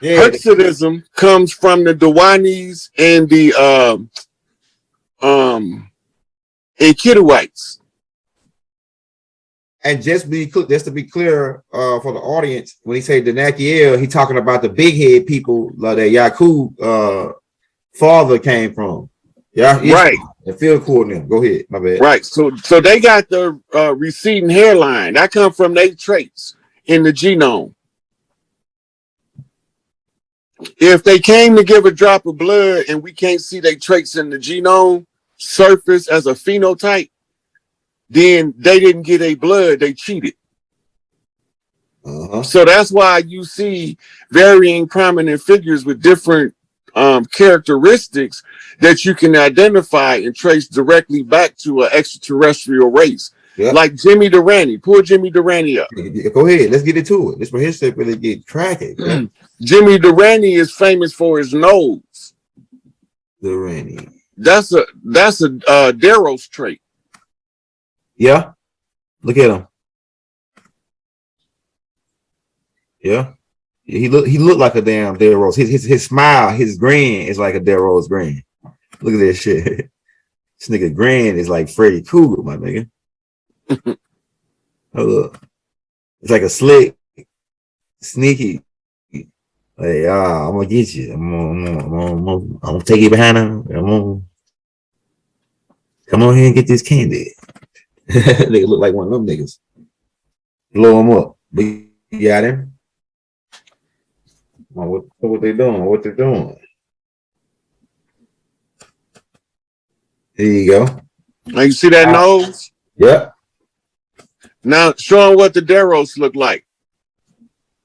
Yeah. Hirsutism comes from the Dewanis and the Kidduites. And just to be clear for the audience, when he say Danakiel, he talking about the big head people that Yakub father came from. Yeah, right. The field coordinator. Go ahead, my bad. Right. So they got the receding hairline. That comes from their traits in the genome. If they came to give a drop of blood and we can't see their traits in the genome surface as a phenotype, then they didn't get a blood, they cheated. So that's why you see varying prominent figures with different characteristics that you can identify and trace directly back to an extraterrestrial race. Yep. Like Jimmy Durante. Pull Jimmy Durante up. Go ahead. Let's get into it. This where his shit really get cracking. Yeah? Jimmy Durante is famous for his nose. Durante. That's a Darrow's trait. Yeah. Look at him. Yeah. He looked like a damn Darrow's. His smile, his grin is like a Darrow's grin. Look at this shit. This nigga grin is like Freddy Krueger, my nigga. Hold up. It's like a slick, sneaky. Like, I'm gonna get you. I'm gonna take you behind him. Come on here and get this candy. Nigga look like one of them niggas. Blow him up. You got him? What they doing? What they doing? There you go. Now you see that nose? Yep. Now show them what the Darrows look like.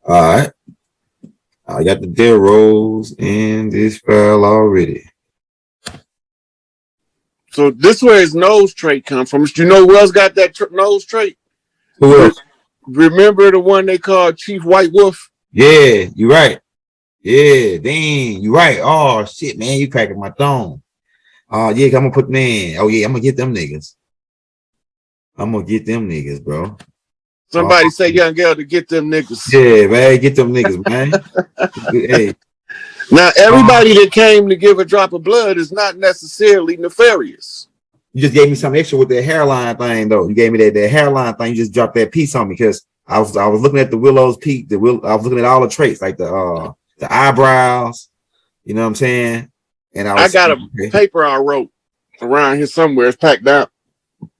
All right. I got the Darrows in this file already. So this where his nose trait comes from. You know who else got that nose trait? Who else? Remember the one they called Chief White Wolf? Yeah, you're right. Yeah, dang, you're right. Oh shit, man, you cracking my thumb. Oh yeah, I'm gonna put them in. Oh yeah, I'm gonna get them niggas. I'm gonna get them niggas, bro. Somebody say young girl to get them niggas. Yeah, man, get them niggas, man. Hey. Now, everybody that came to give a drop of blood is not necessarily nefarious. You just gave me some extra with that hairline thing, though. You gave me that hairline thing. You just dropped that piece on me because I was looking at the Willow's Peak. I was looking at all the traits, like the eyebrows. You know what I'm saying? And I got a paper I wrote around here somewhere. It's packed out,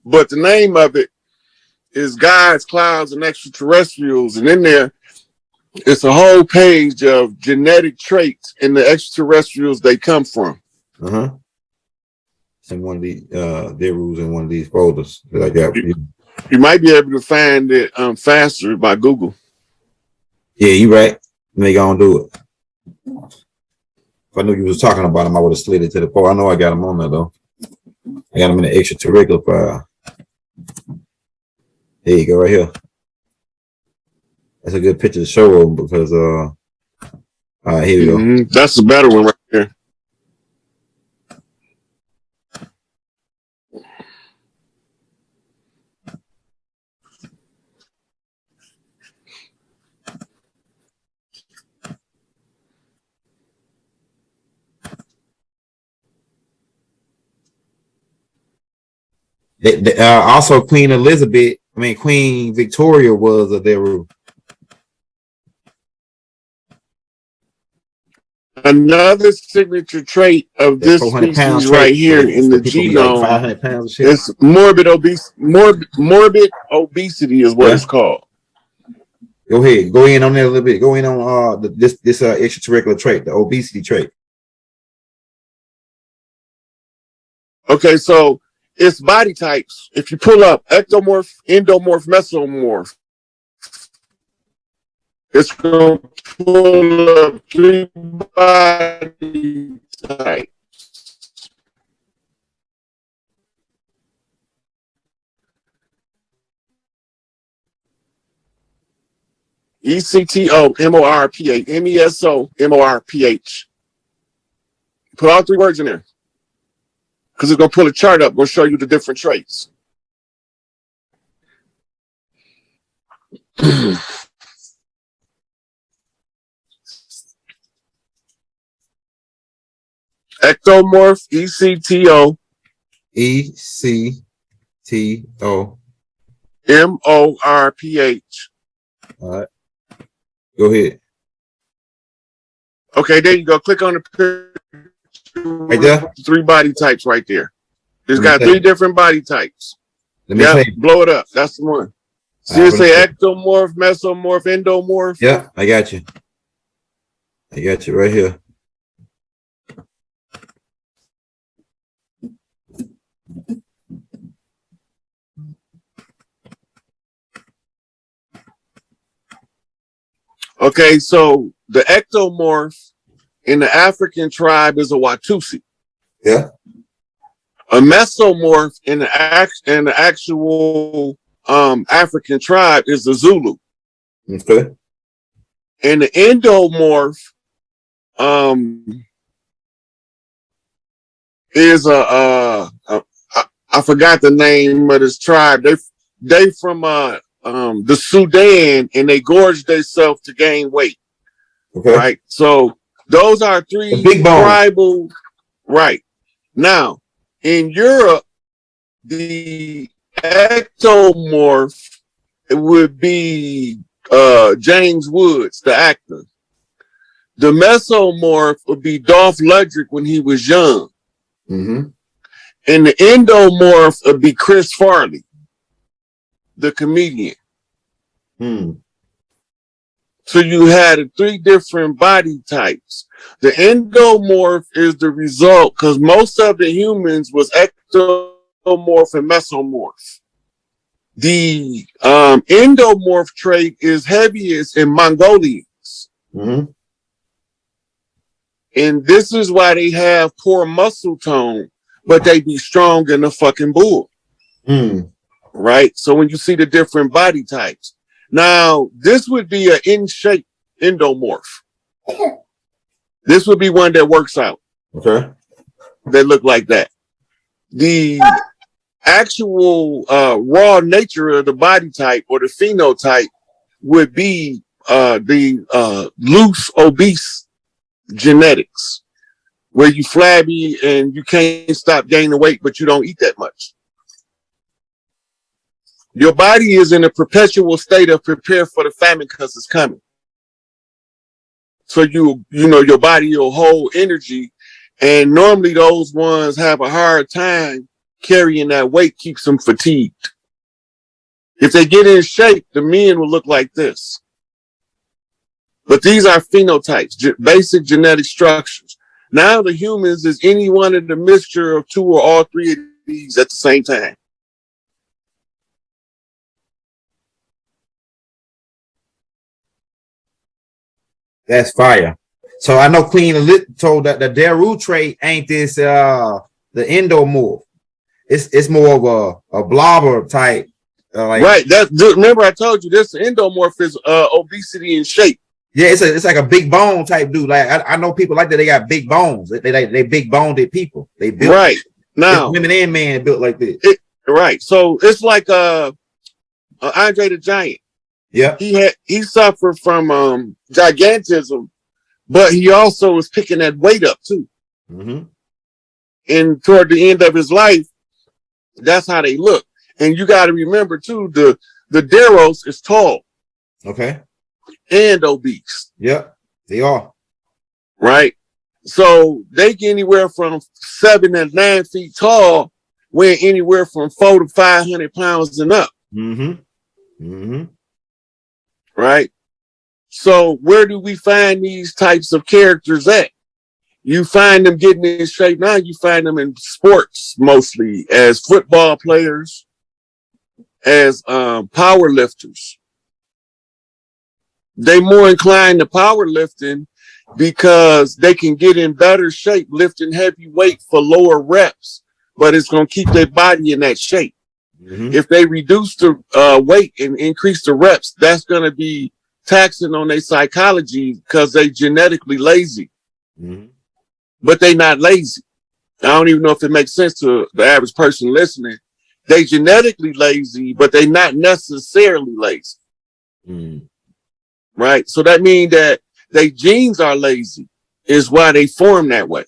but the name of it is Gods, Clouds, and Extraterrestrials, and in there, it's a whole page of genetic traits in the extraterrestrials they come from. In one of these their rules in one of these folders that I got. You might be able to find it faster by Google. Yeah, you right. They gonna do it. If I knew you was talking about them, I would have slid it to the phone. I know I got them on there though. I got them in the extraterrestrial file. There you go, right here. That's a good picture to show them because all right, here we go. That's a better one right there. Also, Queen Victoria was a Deru. Another signature trait of this species right here in the genome like is morbid obesity is what it's called. Go ahead. Go in on that a little bit. Go in on this extraterrestrial trait, the obesity trait. Okay, so it's body types. If you pull up ectomorph, endomorph, mesomorph, It's going to pull up 3 body types. ECTO, MESO, MORPH. Put all 3 words in there. Because it's going to pull a chart up. Going to show you the different traits. Ectomorph, ECTO. ECTO. MORPH. All right. Go ahead. Okay, there you go. Click on the picture. Right there? 3 body types right there. It's got Let me 3 different body types. Let me Yeah, say. blow it up. That's the one. See it say ectomorph, mesomorph, endomorph? Yeah, I got you. I got you right here. Okay, so the ectomorph in the African tribe is a Watusi. Yeah. A mesomorph in the actual African tribe is the Zulu. Okay. And the endomorph is I forgot the name of this tribe. They from the Sudan, and they gorge themselves to gain weight. Okay. Right. So those are 3 big tribal. Right. Now in Europe, the ectomorph would be James Woods, the actor. The mesomorph would be Dolph Lundgren when he was young. Mm-hmm. And the endomorph would be Chris Farley, the comedian. So you had 3 different body types. The endomorph is the result because most of the humans was ectomorph and mesomorph. The endomorph trait is heaviest in Mongolians. Mm-hmm. And this is why they have poor muscle tone, but they be strong in the fucking bull. Right? So when you see the different body types. Now, this would be an in-shape endomorph. This would be one that works out. Okay. That look like that. The actual raw nature of the body type or the phenotype would be the loose, obese genetics, where you flabby and you can't stop gaining weight, but you don't eat that much. Your body is in a perpetual state of prepare for the famine because it's coming. So you know your body will hold energy, and normally those ones have a hard time carrying that weight, keeps them fatigued. If they get in shape, the men will look like this. But these are phenotypes, basic genetic structures. Now the humans is any one of the mixture of 2 or all 3 of these at the same time. That's fire. So I know Queen told that the Daru trait ain't this the endomorph. It's more of a blobber type. Like, right. Remember I told you this endomorph is obesity in shape. Yeah, it's like a big bone type dude. Like I know people like that. They got big bones. They big boned people. They built right now. Women and men built like this. Right. So it's like Andre the Giant. Yeah. He suffered from gigantism, but he also was picking that weight up too. Mm-hmm. And toward the end of his life, that's how they look. And you got to remember too, the Daros is tall. Okay. And obese. Yep, they are. Right. So they get anywhere from 7 to 9 feet tall, weighing anywhere from 400 to 500 pounds and up. Mm-hmm. Mm-hmm. Right. So where do we find these types of characters at? You find them getting in shape now. You find them in sports mostly as football players, as power lifters. they more inclined to powerlifting because they can get in better shape lifting heavy weight for lower reps, but it's going to keep their body in that shape. Mm-hmm. If they reduce the weight and increase the reps, that's going to be taxing on their psychology because they genetically lazy. Mm-hmm. But they not lazy. I don't even know if it makes sense to the average person listening. They genetically lazy, but they not necessarily lazy. Mm-hmm. Right? So that means that their genes are lazy is why they form that way.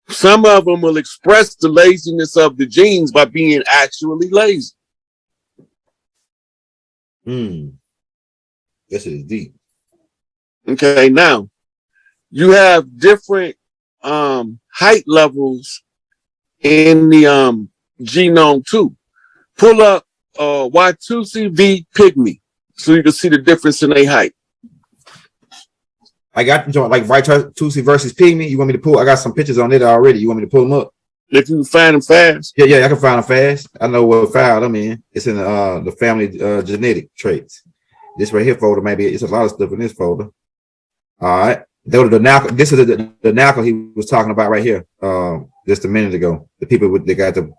Some of them will express the laziness of the genes by being actually lazy. This is deep. Okay, now you have different height levels in the genome too. Pull up Watusi v Pygmy so you can see the difference in their height. I got them like Watusi versus Pygmy. You want me to pull? I got some pictures on it already. You want me to pull them up? If you can find them fast. Yeah, I can find them fast. I know what file I'm in. It's in the family genetic traits. This right here folder, maybe it's a lot of stuff in this folder. All right. This is the NACO he was talking about right here. Just a minute ago. The people they got the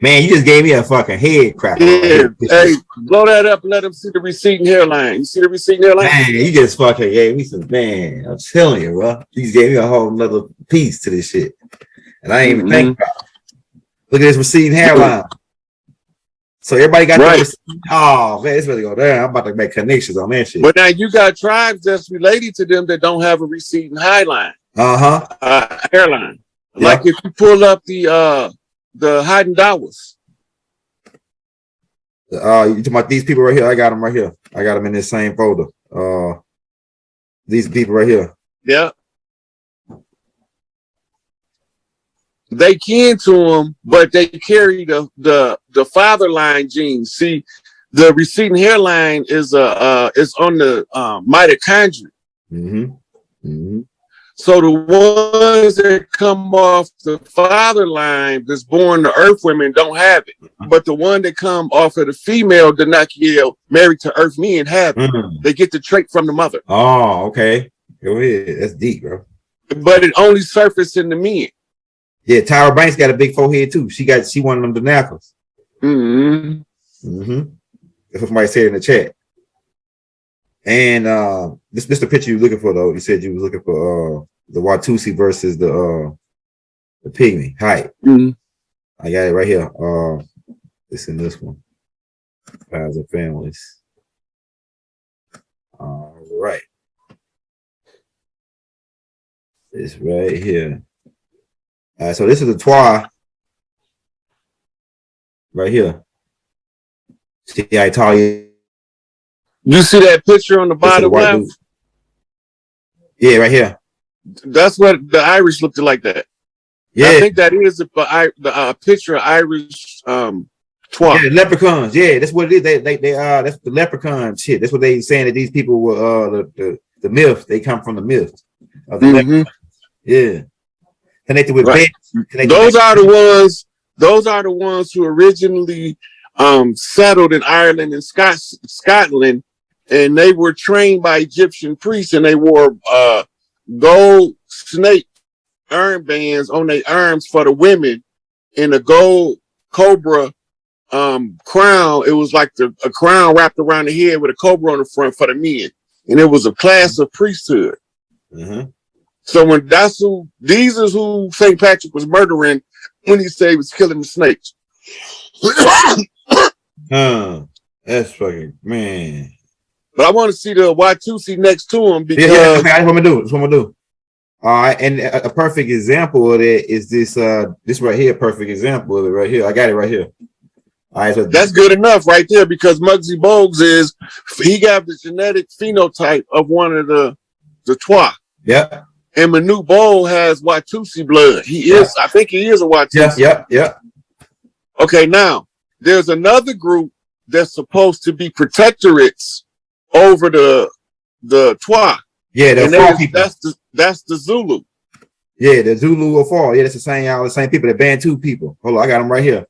man, you just gave me a fucking head crack. Yeah. Hey, blow that up and let them see the receding hairline. You see the receding hairline? Man, you just fucking gave me some, man. I'm telling you, bro. You just gave me a whole nother piece to this shit. And I ain't even think about it. Look at this receding hairline. So everybody got right. Oh man, it's really go down. I'm about to make connections on that shit. But now you got tribes that's related to them that don't have a receding hairline. Hairline. Yeah. Like if you pull up the Hadendawas. You talking about these people right here? I got them right here. I got them in this same folder. These people right here. Yeah. They kin to them, but they carry the father line genes. See, the receding hairline is on the mitochondria. Mm-hmm. Mm-hmm. So the ones that come off the father line that's born to earth women don't have it. But the one that come off of the female Danakiel married to earth men have it. Mm-hmm. They get the trait from the mother. Oh, okay. Go ahead. That's deep, bro. But it only surfaced in the men. Yeah, Tyra Banks got a big forehead too. She one of them Danakos. Mm-hmm. Mm-hmm. That's what somebody said in the chat. And this the picture you were looking for though. You said you was looking for the Watusi versus the Pygmy height. Mm-hmm. I got it right here. It's in this one. Piles of families. All right. It's right here. So this is the Twa right here. See how tall you. You see that picture on the bottom left? Dude. Yeah, right here. That's what the Irish looked like that. Yeah, I think that is the picture of Irish Twa. Yeah, leprechauns. Yeah, that's what it is. They that's the leprechaun shit. That's what they saying that these people were the myth. They come from the myth of the leprechaun. Yeah. Connected with right. Those are the ones who originally settled in Ireland and Scotland, and they were trained by Egyptian priests, and they wore gold snake armbands on their arms for the women, and a gold cobra crown. It was like a crown wrapped around the head with a cobra on the front for the men, and it was a class of priesthood. Mm-hmm. So when these is who St. Patrick was murdering when he said he was killing the snakes. That's fucking, man. But I want to see the Watusi next to him because that's what I'm gonna do. That's what I'm gonna do. All right, and a perfect example of that is this right here. Perfect example of it right here. I got it right here. All right, so that's good enough right there because Muggsy Bogues he got the genetic phenotype of one of the Twa. Yeah. And Manute Bol has Watusi blood. I think he is a Watusi. Yeah. Okay, now there's another group that's supposed to be protectorates over the Twa. Yeah, that's the Zulu. Yeah, the Zulu or Fall. Yeah, that's the same people. The Bantu people. Hold on, I got them right here.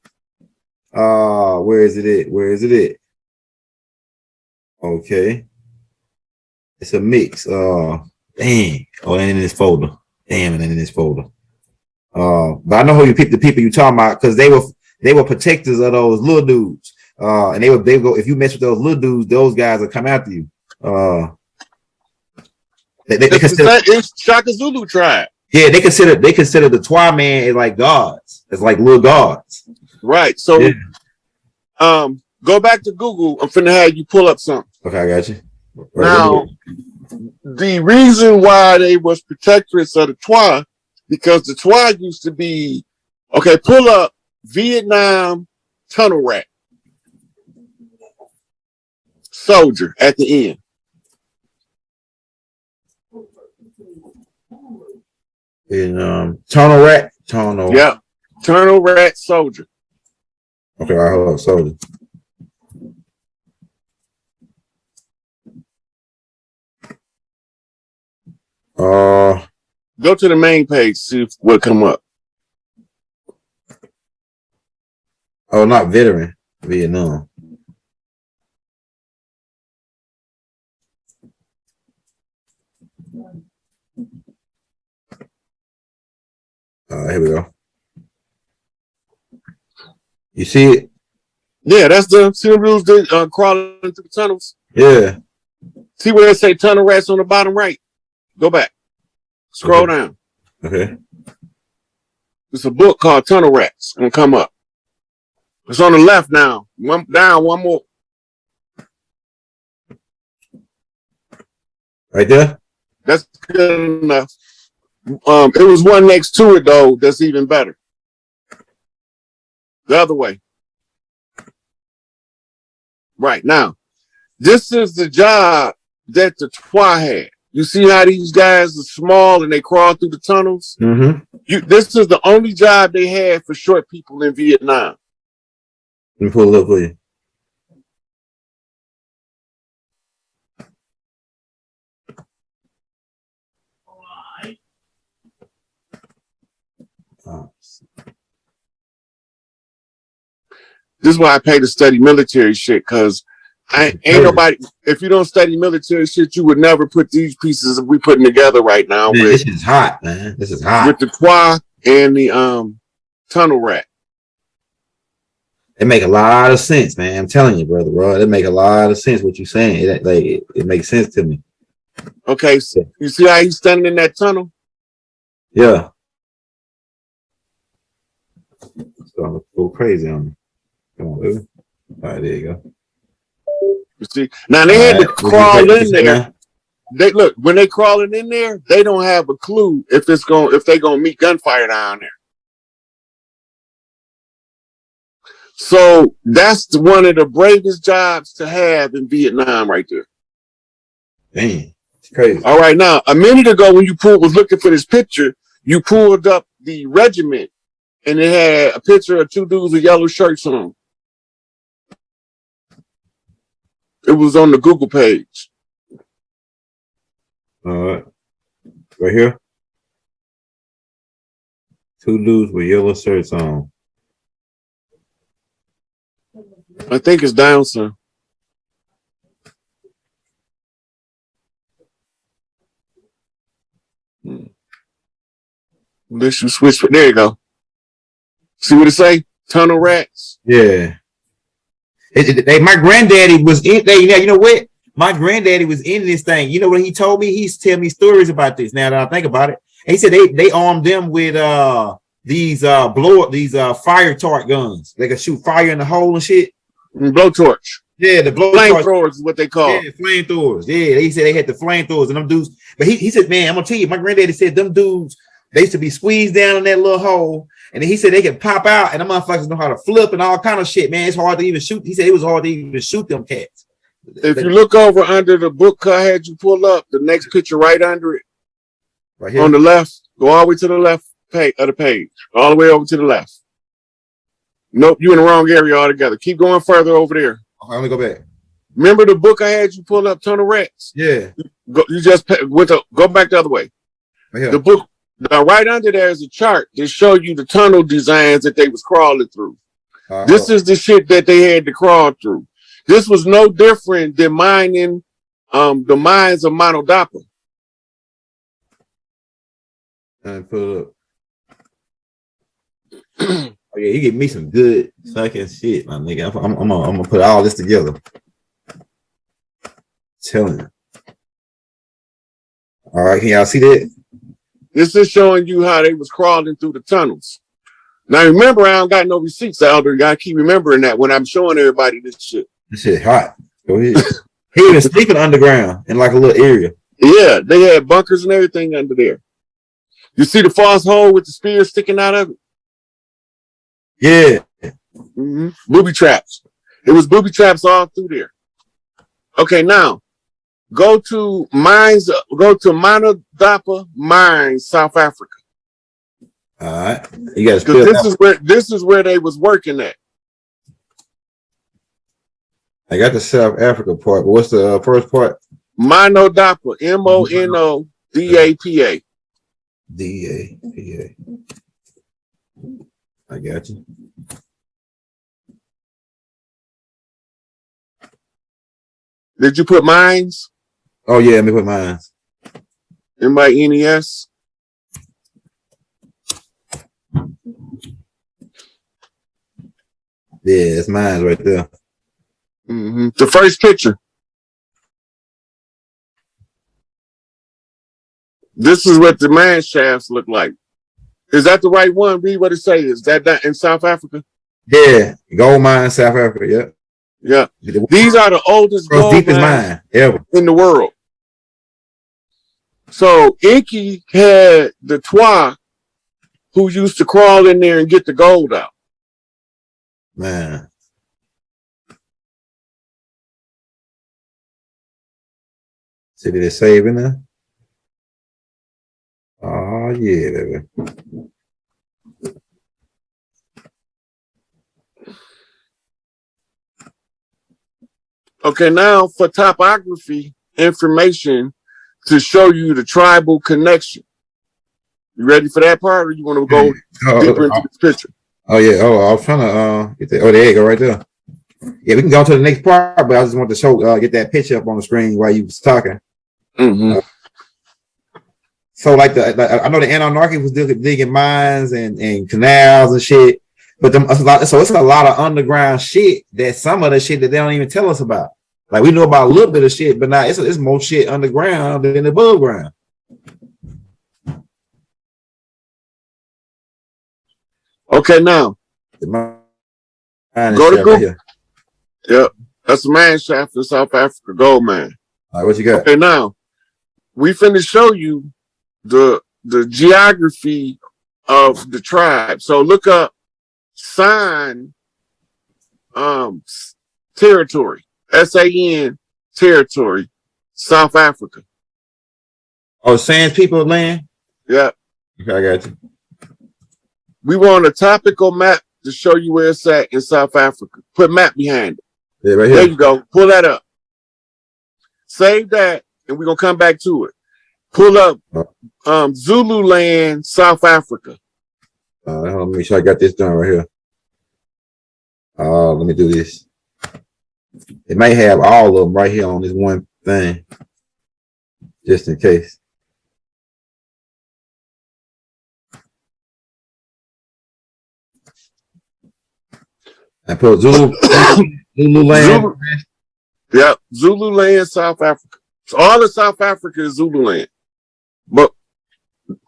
Where is it at? Okay. It's a mix. Dang. Oh, and in this folder. Damn, and in this folder. But I know who the people you talking about because they were protectors of those little dudes. And they would go if you mess with those little dudes, those guys will come after you. They consider it's Shaka Zulu tribe. Yeah, they consider the Twa man as like gods. It's like little gods. Right. So go back to Google. I'm finna have you pull up something. Okay, I got you. Now, the reason why they was protectorates of the Twa, because the Twa used to be, okay, pull up Vietnam tunnel rat soldier at the end. In tunnel rat. Yeah, tunnel rat soldier. Okay, I hold on, soldier. Go to the main page, see if what come up. Oh, not veteran, Vietnam. Here we go. You see it? Yeah, that's the rules crawling through the tunnels. Yeah. See where they say tunnel rats on the bottom right? Go back. Scroll down. Okay. It's a book called Tunnel Rats. It's gonna come up. It's on the left now. One down, one more. Right there? That's good enough. It was one next to it though that's even better. The other way. Right now. This is the job that the Twa had. You see how these guys are small and they crawl through the tunnels? Mm-hmm. This is the only job they had for short people in Vietnam. Let me pull it up for you. This is why I pay to study military shit, because ain't nobody, if you don't study military shit, you would never put these pieces we putting together right now. Man, this is hot, man. This is hot. With the Twa and the tunnel rat. It make a lot of sense, man. I'm telling you, brother, bro. It make a lot of sense what you're saying. It makes sense to me. Okay, so you see how he's standing in that tunnel? Yeah. It's gonna go crazy on me. Come on, baby. All right, there you go. You see, now they had to crawl in there. They look when they crawling in there, they don't have a clue if they gonna meet gunfire down there. So that's one of the bravest jobs to have in Vietnam, right there. Damn, it's crazy. All right, now a minute ago when you was looking for this picture, you pulled up the regiment, and it had a picture of two dudes with yellow shirts on. It was on the Google page. Right here. Two dudes with yellow shirts on. I think it's down some. Unless you switch, there you go. See what it say? Tunnel rats. Yeah. My granddaddy was in there. You know what? My granddaddy was in this thing. You know what he told me? He used to tell me stories about this. Now that I think about it, and he said they armed them with these fire tart guns. They could shoot fire in the hole and shit. Blowtorch. Yeah, the flamethrowers is what they call. Yeah, flamethrowers. Yeah, he said they had the flamethrowers and them dudes. But he said, man, I'm gonna tell you, my granddaddy said them dudes, they used to be squeezed down in that little hole, and then he said they could pop out, and the motherfuckers know how to flip and all kind of shit, man. It's hard to even shoot. He said it was hard to even shoot them cats. If you look over under the book I had you pull up, the next picture right under it, right here on the left, go all the way to the left of the page, all the way over to the left. Nope, you in the wrong area altogether. Keep going further over there. Let me go back. Remember the book I had you pull up, Tunnel Rats? Yeah. You just go back the other way. Right. The book, now right under there is a chart that show you the tunnel designs that they was crawling through. This is the shit that they had to crawl through. This was no different than mining the mines of Monodapa. And put it up. Oh yeah, you give me some good fucking shit, my nigga. I'm gonna put all this together. Telling you. All right, can y'all see that? This is showing you how they was crawling through the tunnels. Now remember, I don't got no receipts, Elder. You gotta keep remembering that when I'm showing everybody this shit. This shit hot. Go ahead. He even sleeping underground in like a little area. Yeah, they had bunkers and everything under there. You see the false hole with the spear sticking out of it? Yeah. Mm-hmm. Booby traps. It was booby traps all through there. Okay, now go to Monodapa Mines, South Africa. All right. You got to spell this is where they was working at. I got the South Africa part, but what's the first part? Monodapa, Monodapa. DAPA. I got you. Did you put mines? Oh yeah, let me put mines. MINES. Yeah, it's mines right there. Mm-hmm. The first picture. This is what the mine shafts look like. Is that the right one? Read what it says. Is that in South Africa? Yeah, gold mine, South Africa. Yeah. Yeah. These are the oldest gold deepest mines mine ever in the world. So Inky had the Twa who used to crawl in there and get the gold out. Man. See, did it save in there? Oh yeah, baby. Okay, now for topography information to show you the tribal connection. You ready for that part, or you want to go deeper into this picture? Oh yeah. Oh, I was trying to get the there you go right there. Yeah, we can go to the next part, but I just want to show get that picture up on the screen while you was talking. Mm-hmm. So like I know the Anunnaki was digging mines and canals and shit, but it's a lot of underground shit that some of the shit that they don't even tell us about. Like we know about a little bit of shit, but now it's more shit underground than above ground. Okay, now go to Google. Right, yep, that's a mine shaft in South Africa, gold mine. All right, what you got? Okay, now we finna show you the geography of the tribe. So look up San territory, SAN territory, South Africa. Oh, Sans people land? Yeah. Okay, I got you. We want a topical map to show you where it's at in South Africa. Put map behind it. Yeah, right here. There you go. Pull that up. Save that, and we're gonna come back to it. Pull up Zululand, South Africa. Let me make sure I got this done right here. Let me do this. It may have all of them right here on this one thing, just in case. I put Zululand. Yep, Zululand, South Africa. So all of South Africa is Zululand. But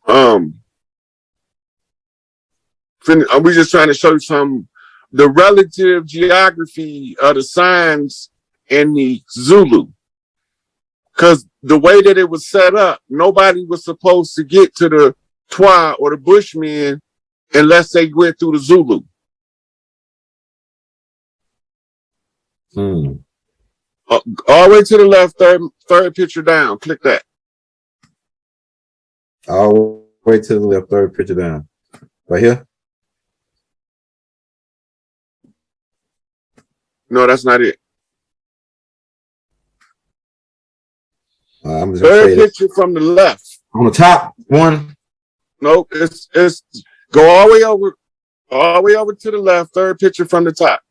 we're just trying to show you the relative geography of the signs in the Zulu. Because the way that it was set up, nobody was supposed to get to the Twa or the Bushmen unless they went through the Zulu. All the way to the left, third picture down. Click that. All the way to the left, third picture down. Right here? No, that's not it. I'm just third picture from the left. On the top one? Nope, it's go all the way over to the left, third picture from the top.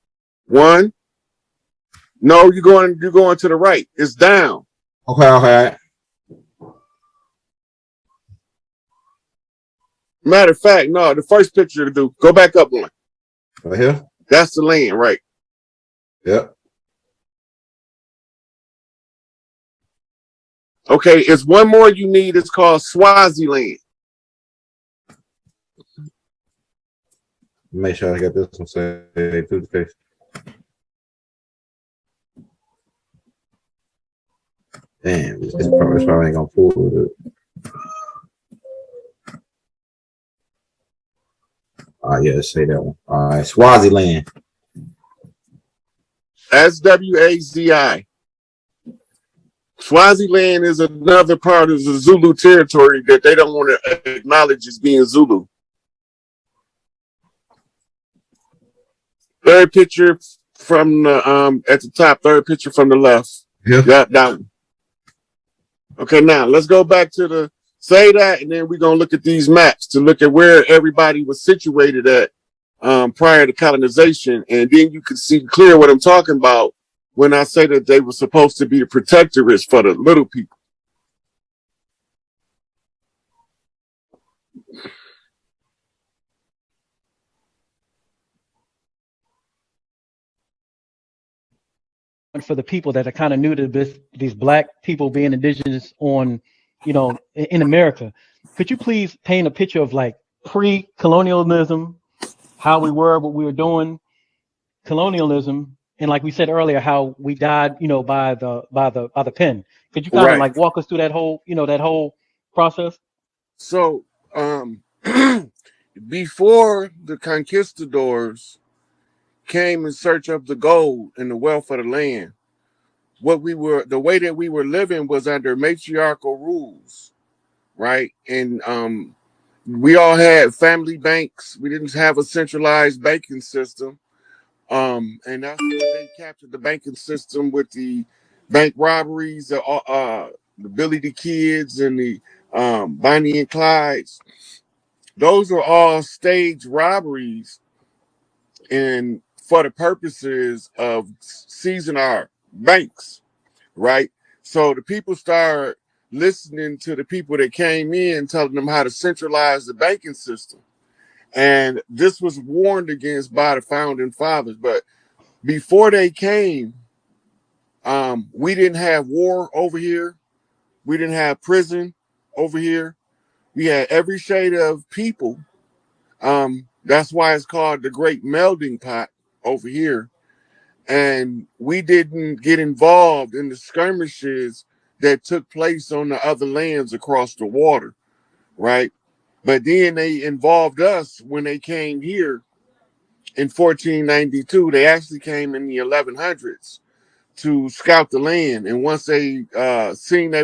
One. No, you're going to the right. It's down. Okay, okay. Matter of fact, no, the first picture to do, go back up one. Right here? That's the land, right? Yep. Okay, it's one more you need. It's called Swaziland. Make sure I got this one saved through the face. Damn, this probably ain't gonna pull with it. Yeah, say that one. All right, Swaziland. SWAZI. Swaziland is another part of the Zulu territory that they don't want to acknowledge as being Zulu. Third picture from the at the top, third picture from the left. Yeah. That one. Okay, now let's go back to the say that, and then we're gonna look at these maps to look at where everybody was situated at prior to colonization, and then you can see clear what I'm talking about when I say that they were supposed to be the protectorates for the little people. For the people that are kind of new to this, these black people being indigenous on, you know, in America, could you please paint a picture of like pre-colonialism, how we were, what we were doing, colonialism, and like we said earlier, how we died, you know, by the pen. Could you kind of Right. like walk us through that whole, you know, that whole process? So before the conquistadors came in search of the gold and the wealth of the land, the way that we were living was under matriarchal rules, right? And we all had family banks. We didn't have a centralized banking system. And that's what they captured the banking system with the bank robberies, the Billy the Kids and the Bonnie and Clydes. Those were all staged robberies and for the purposes of seizing our banks, right? So the people start listening to the people that came in, telling them how to centralize the banking system. And this was warned against by the founding fathers. But before they came, we didn't have war over here. We didn't have prison over here. We had every shade of people. That's why it's called the Great Melding Pot over here. And we didn't get involved in the skirmishes that took place on the other lands across the water, right? But then they involved us when they came here in 1492. They actually came in the 1100s to scout the land. And once they seen that